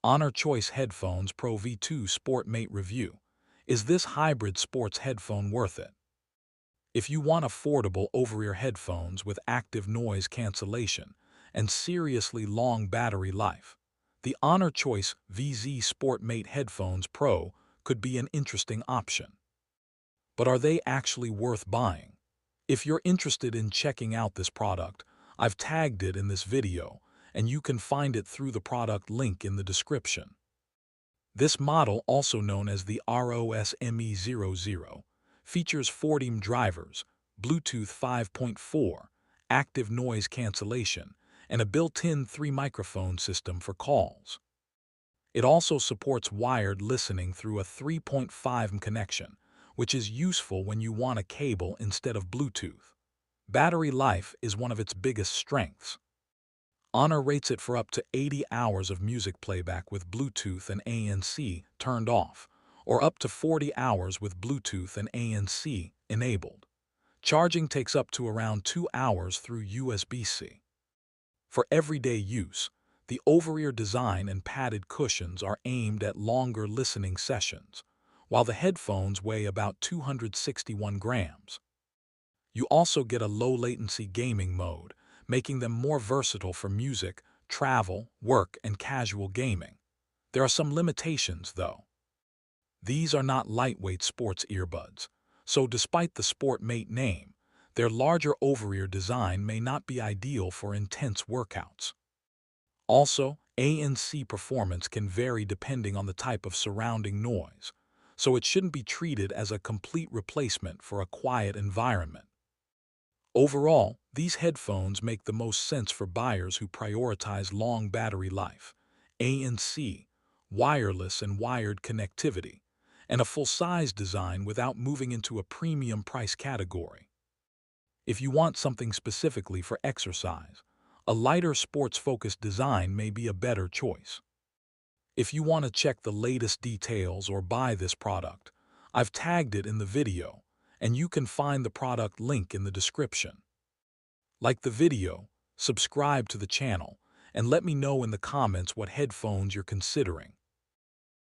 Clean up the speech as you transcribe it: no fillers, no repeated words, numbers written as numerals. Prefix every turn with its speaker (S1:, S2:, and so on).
S1: Honor Choice Headphones Pro V2 Sport Mate Review. Is this hybrid sports headphone worth it? If you want affordable over-ear headphones with active noise cancellation and seriously long battery life, the Honor Choice VZ Sport Mate Headphones Pro could be an interesting option. But are they actually worth buying? If you're interested in checking out this product, I've tagged it in this video, and you can find it through the product link in the description. This model, also known as the ROS-ME00, features 4DIM drivers, Bluetooth 5.4, active noise cancellation, and a built-in 3-microphone system for calls. It also supports wired listening through a 3.5 connection, which is useful when you want a cable instead of Bluetooth. Battery life is one of its biggest strengths. Honor rates it for up to 80 hours of music playback with Bluetooth and ANC turned off, or up to 40 hours with Bluetooth and ANC enabled. Charging takes up to around 2 hours through USB-C. For everyday use, the over-ear design and padded cushions are aimed at longer listening sessions, while the headphones weigh about 261 grams. You also get a low-latency gaming mode, making them more versatile for music, travel, work, and casual gaming. There are some limitations, though. These are not lightweight sports earbuds, so despite the Sport Mate name, their larger over-ear design may not be ideal for intense workouts. Also, ANC performance can vary depending on the type of surrounding noise, so it shouldn't be treated as a complete replacement for a quiet environment. Overall, these headphones make the most sense for buyers who prioritize long battery life, ANC, wireless and wired connectivity, and a full-size design without moving into a premium price category. If you want something specifically for exercise, a lighter sports-focused design may be a better choice. If you want to check the latest details or buy this product, I've tagged it in the video, and you can find the product link in the description. Like the video, subscribe to the channel, and let me know in the comments what headphones you're considering.